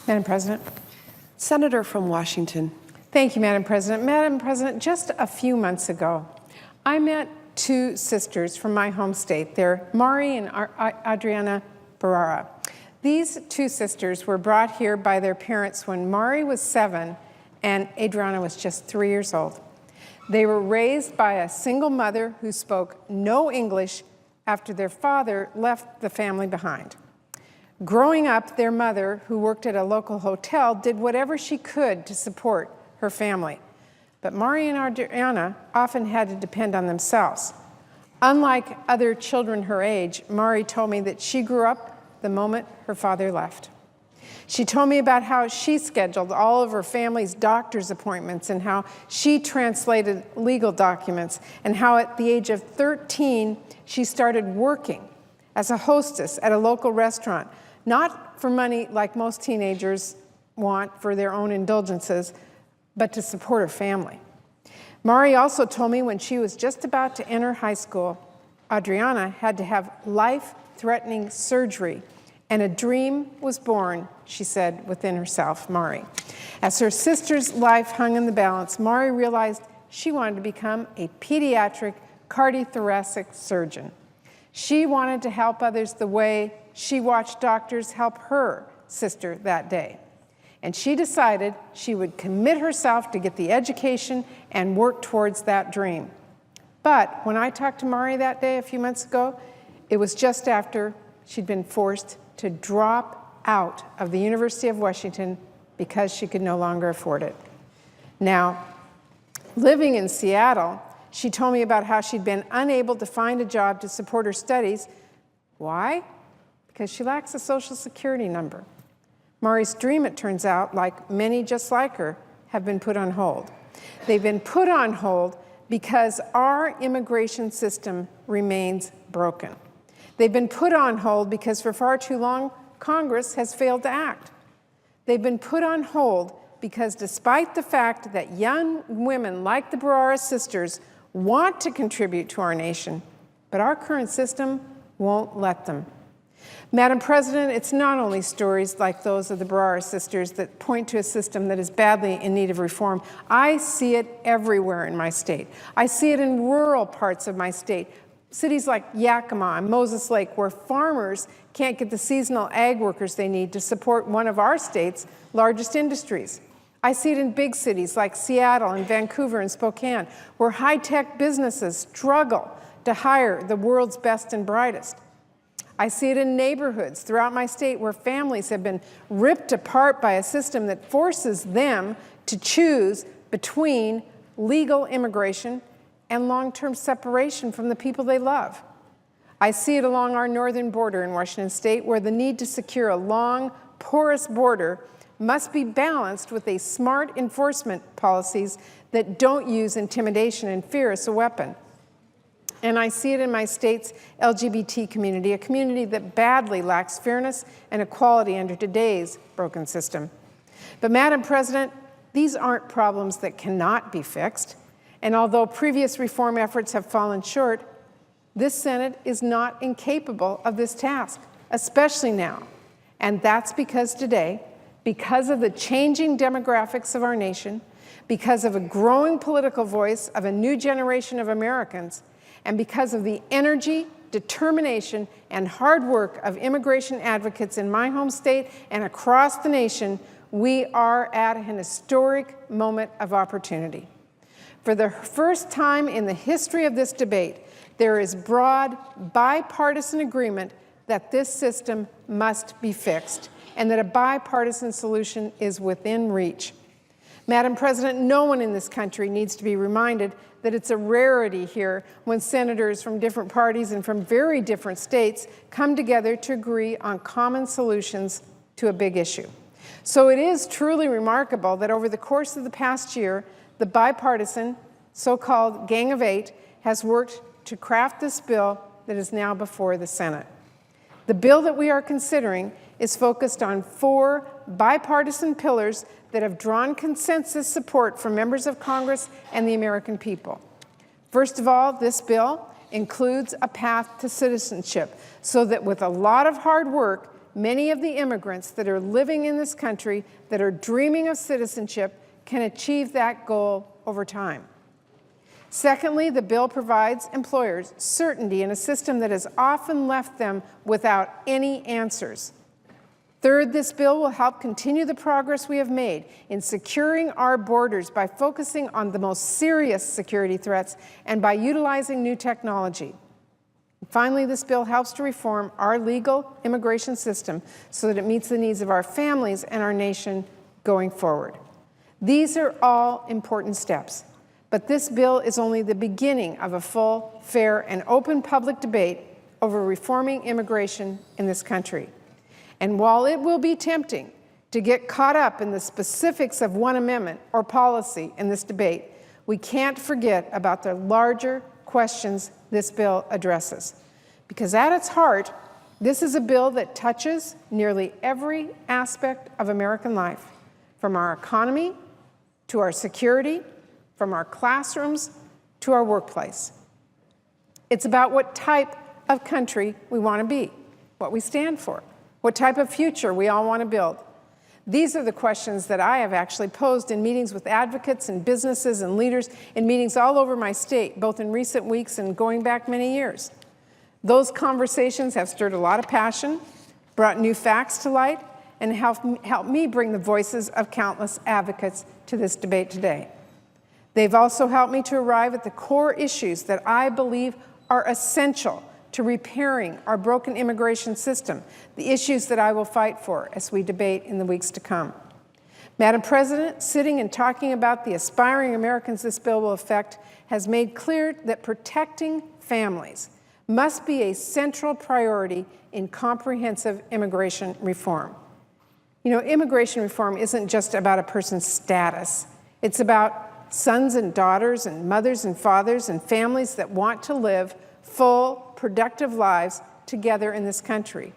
Madam President. Senator from Washington. Thank you, Madam President. Madam President, just a few months ago, I met two sisters from my home state. They're Mari and Adriana Barrera. These two sisters were brought here by their parents when Mari was 7 and Adriana was just 3 years old. They were raised by a single mother who spoke no English after their father left the family behind. Growing up, their mother, who worked at a local hotel, did whatever she could to support her family. But Mari and Adriana often had to depend on themselves. Unlike other children her age, Mari told me that she grew up the moment her father left. She told me about how she scheduled all of her family's doctor's appointments and how she translated legal documents and how at the age of 13, she started working as a hostess at a local restaurant, not for money like most teenagers want for their own indulgences, but to support her family. Mari also told me when she was just about to enter high school, Adriana had to have life-threatening surgery, and a dream was born, she said within herself, Mari. As her sister's life hung in the balance, Mari realized she wanted to become a pediatric cardiothoracic surgeon. She wanted to help others the way she watched doctors help her sister that day. And she decided she would commit herself to get the education and work towards that dream. But when I talked to Mari that day a few months ago, it was just after she'd been forced to drop out of the University of Washington because she could no longer afford it. Now, living in Seattle, she told me about how she'd been unable to find a job to support her studies. Why? Because she lacks a Social Security number. Mari's dream, it turns out, like many just like her, have been put on hold. They've been put on hold because our immigration system remains broken. They've been put on hold because for far too long, Congress has failed to act. They've been put on hold because despite the fact that young women like the Barrera sisters want to contribute to our nation, but our current system won't let them. Madam President, it's not only stories like those of the Barrera sisters that point to a system that is badly in need of reform. I see it everywhere in my state. I see it in rural parts of my state, cities like Yakima and Moses Lake, where farmers can't get the seasonal ag workers they need to support one of our state's largest industries. I see it in big cities like Seattle and Vancouver and Spokane, where high-tech businesses struggle to hire the world's best and brightest. I see it in neighborhoods throughout my state where families have been ripped apart by a system that forces them to choose between legal immigration and long-term separation from the people they love. I see it along our northern border in Washington state, where the need to secure a long, porous border must be balanced with a smart enforcement policies that don't use intimidation and fear as a weapon. And I see it in my state's LGBT community, a community that badly lacks fairness and equality under today's broken system. But Madam President, these aren't problems that cannot be fixed. And although previous reform efforts have fallen short, this Senate is not incapable of this task, especially now. And that's because today, because of the changing demographics of our nation, because of a growing political voice of a new generation of Americans, and because of the energy, determination, and hard work of immigration advocates in my home state and across the nation, we are at an historic moment of opportunity. For the first time in the history of this debate, there is broad, bipartisan agreement that this system must be fixed and that a bipartisan solution is within reach. Madam President, no one in this country needs to be reminded that it's a rarity here when senators from different parties and from very different states come together to agree on common solutions to a big issue. So it is truly remarkable that over the course of the past year, the bipartisan so-called Gang of Eight has worked to craft this bill that is now before the Senate. The bill that we are considering is focused on 4 bipartisan pillars that have drawn consensus support from members of Congress and the American people. First of all, this bill includes a path to citizenship so that with a lot of hard work, many of the immigrants that are living in this country that are dreaming of citizenship can achieve that goal over time. Secondly, the bill provides employers certainty in a system that has often left them without any answers. Third, this bill will help continue the progress we have made in securing our borders by focusing on the most serious security threats and by utilizing new technology. Finally, this bill helps to reform our legal immigration system so that it meets the needs of our families and our nation going forward. These are all important steps, but this bill is only the beginning of a full, fair, and open public debate over reforming immigration in this country. And while it will be tempting to get caught up in the specifics of one amendment or policy in this debate, we can't forget about the larger questions this bill addresses. Because at its heart, this is a bill that touches nearly every aspect of American life, from our economy to our security, from our classrooms to our workplace. It's about what type of country we want to be, what we stand for, what type of future we all want to build. These are the questions that I have actually posed in meetings with advocates and businesses and leaders in meetings all over my state, both in recent weeks and going back many years. Those conversations have stirred a lot of passion, brought new facts to light, and helped me bring the voices of countless advocates to this debate today. They've also helped me to arrive at the core issues that I believe are essential to repairing our broken immigration system, the issues that I will fight for as we debate in the weeks to come. Madam President, sitting and talking about the aspiring Americans this bill will affect has made clear that protecting families must be a central priority in comprehensive immigration reform. You know, immigration reform isn't just about a person's status. It's about sons and daughters and mothers and fathers and families that want to live full, productive lives together in this country.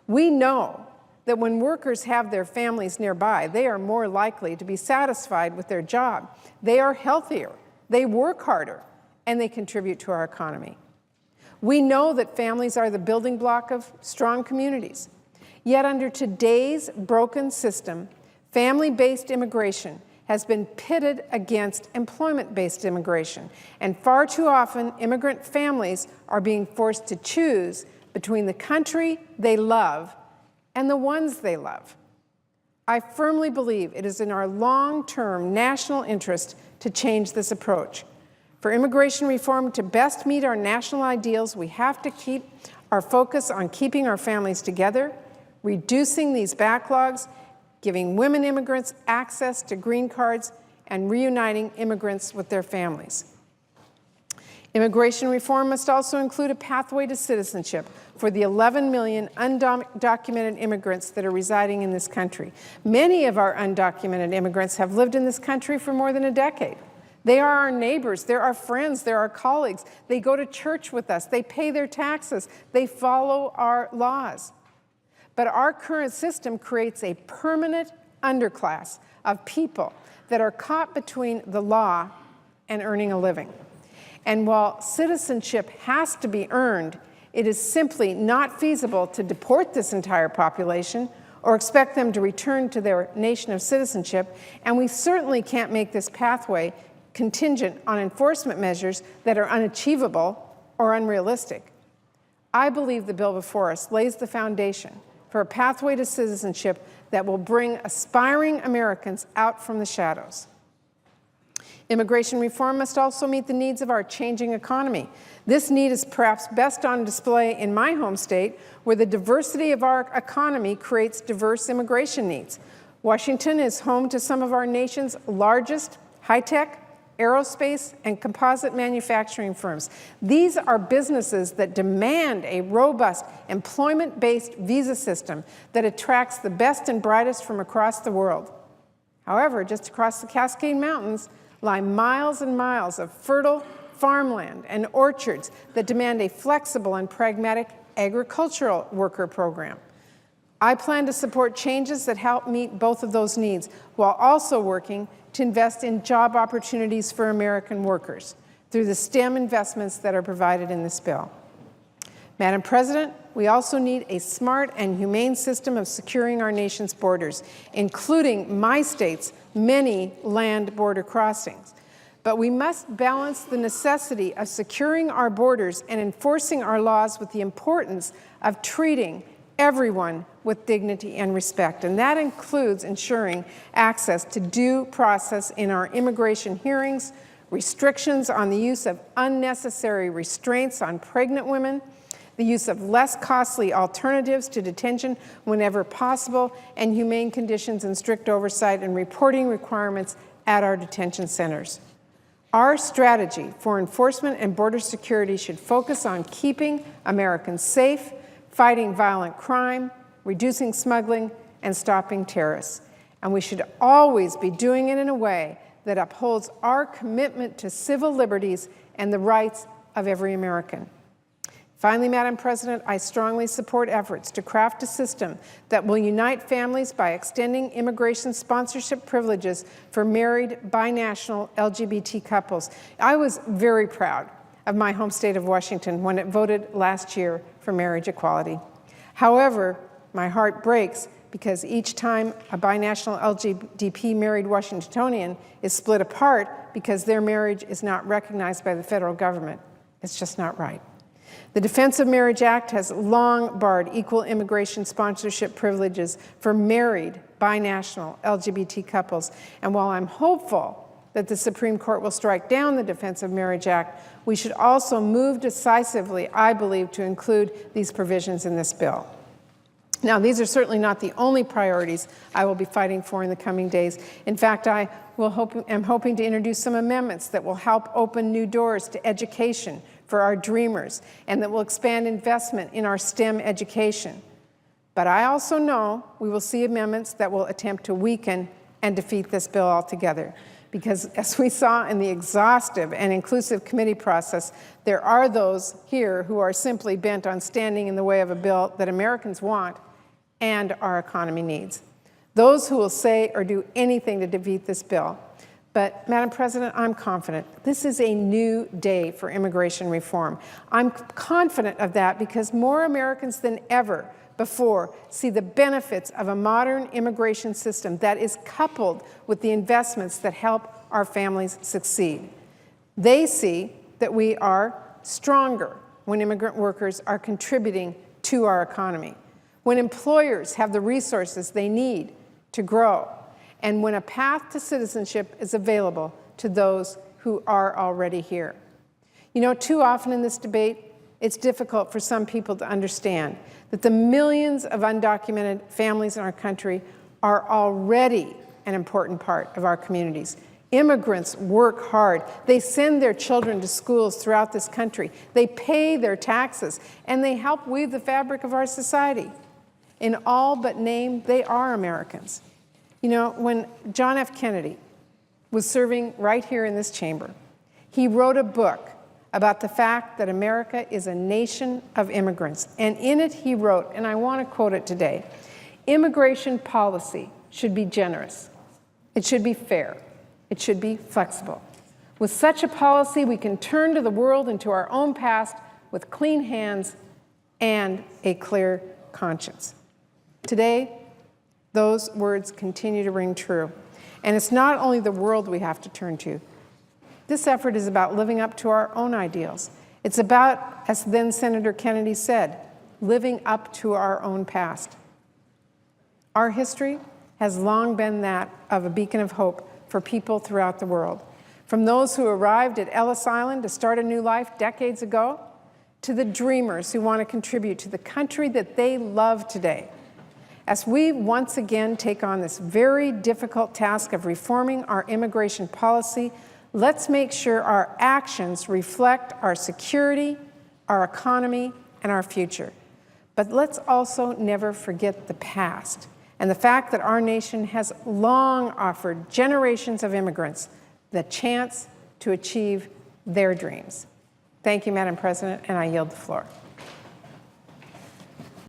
We know that when workers have their families nearby, they are more likely to be satisfied with their job. They are healthier, they work harder, and they contribute to our economy. We know that families are the building block of strong communities. Yet under today's broken system, family-based immigration has been pitted against employment-based immigration, and far too often immigrant families are being forced to choose between the country they love and the ones they love. I firmly believe it is in our long-term national interest to change this approach. For immigration reform to best meet our national ideals, we have to keep our focus on keeping our families together, reducing these backlogs, giving women immigrants access to green cards, and reuniting immigrants with their families. Immigration reform must also include a pathway to citizenship for the 11 million undocumented immigrants that are residing in this country. Many of our undocumented immigrants have lived in this country for more than a decade. They are our neighbors, they're our friends, they're our colleagues. They go to church with us, they pay their taxes, they follow our laws. But our current system creates a permanent underclass of people that are caught between the law and earning a living. And while citizenship has to be earned, it is simply not feasible to deport this entire population or expect them to return to their nation of citizenship, and we certainly can't make this pathway contingent on enforcement measures that are unachievable or unrealistic. I believe the bill before us lays the foundation for a pathway to citizenship that will bring aspiring Americans out from the shadows. Immigration reform must also meet the needs of our changing economy. This need is perhaps best on display in my home state, where the diversity of our economy creates diverse immigration needs. Washington is home to some of our nation's largest high-tech, aerospace, and composite manufacturing firms. These are businesses that demand a robust employment-based visa system that attracts the best and brightest from across the world. However, just across the Cascade Mountains lie miles and miles of fertile farmland and orchards that demand a flexible and pragmatic agricultural worker program. I plan to support changes that help meet both of those needs while also working to invest in job opportunities for American workers through the STEM investments that are provided in this bill. Madam President, we also need a smart and humane system of securing our nation's borders, including my state's many land border crossings. But we must balance the necessity of securing our borders and enforcing our laws with the importance of treating everyone with dignity and respect. And that includes ensuring access to due process in our immigration hearings, restrictions on the use of unnecessary restraints on pregnant women, the use of less costly alternatives to detention whenever possible, and humane conditions and strict oversight and reporting requirements at our detention centers. Our strategy for enforcement and border security should focus on keeping Americans safe, fighting violent crime, reducing smuggling, and stopping terrorists. And we should always be doing it in a way that upholds our commitment to civil liberties and the rights of every American. Finally, Madam President, I strongly support efforts to craft a system that will unite families by extending immigration sponsorship privileges for married, binational LGBT couples. I was very proud of my home state of Washington when it voted last year for marriage equality. However, my heart breaks because each time a binational LGBT married Washingtonian is split apart because their marriage is not recognized by the federal government, it's just not right. The Defense of Marriage Act has long barred equal immigration sponsorship privileges for married, binational LGBT couples. And while I'm hopeful that the Supreme Court will strike down the Defense of Marriage Act, we should also move decisively, I believe, to include these provisions in this bill. Now, these are certainly not the only priorities I will be fighting for in the coming days. In fact, I am hoping to introduce some amendments that will help open new doors to education for our dreamers and that will expand investment in our STEM education. But I also know we will see amendments that will attempt to weaken and defeat this bill altogether. Because as we saw in the exhaustive and inclusive committee process, there are those here who are simply bent on standing in the way of a bill that Americans want and our economy needs. Those who will say or do anything to defeat this bill. But, Madam President, I'm confident this is a new day for immigration reform. I'm confident of that because more Americans than ever before see the benefits of a modern immigration system that is coupled with the investments that help our families succeed. They see that we are stronger when immigrant workers are contributing to our economy, when employers have the resources they need to grow, and when a path to citizenship is available to those who are already here. You know, too often in this debate, it's difficult for some people to understand that the millions of undocumented families in our country are already an important part of our communities. Immigrants work hard. They send their children to schools throughout this country. They pay their taxes, and they help weave the fabric of our society. In all but name, they are Americans. You know, when John F. Kennedy was serving right here in this chamber, he wrote a book about the fact that America is a nation of immigrants. And in it he wrote, and I want to quote it today, "Immigration policy should be generous. It should be fair. It should be flexible. With such a policy, we can turn to the world and to our own past with clean hands and a clear conscience." Today, those words continue to ring true. And it's not only the world we have to turn to. This effort is about living up to our own ideals. It's about, as then Senator Kennedy said, living up to our own past. Our history has long been that of a beacon of hope for people throughout the world. From those who arrived at Ellis Island to start a new life decades ago, to the dreamers who want to contribute to the country that they love today. As we once again take on this very difficult task of reforming our immigration policy, let's make sure our actions reflect our security, our economy, and our future. But let's also never forget the past and the fact that our nation has long offered generations of immigrants the chance to achieve their dreams. Thank you, Madam President, and I yield the floor.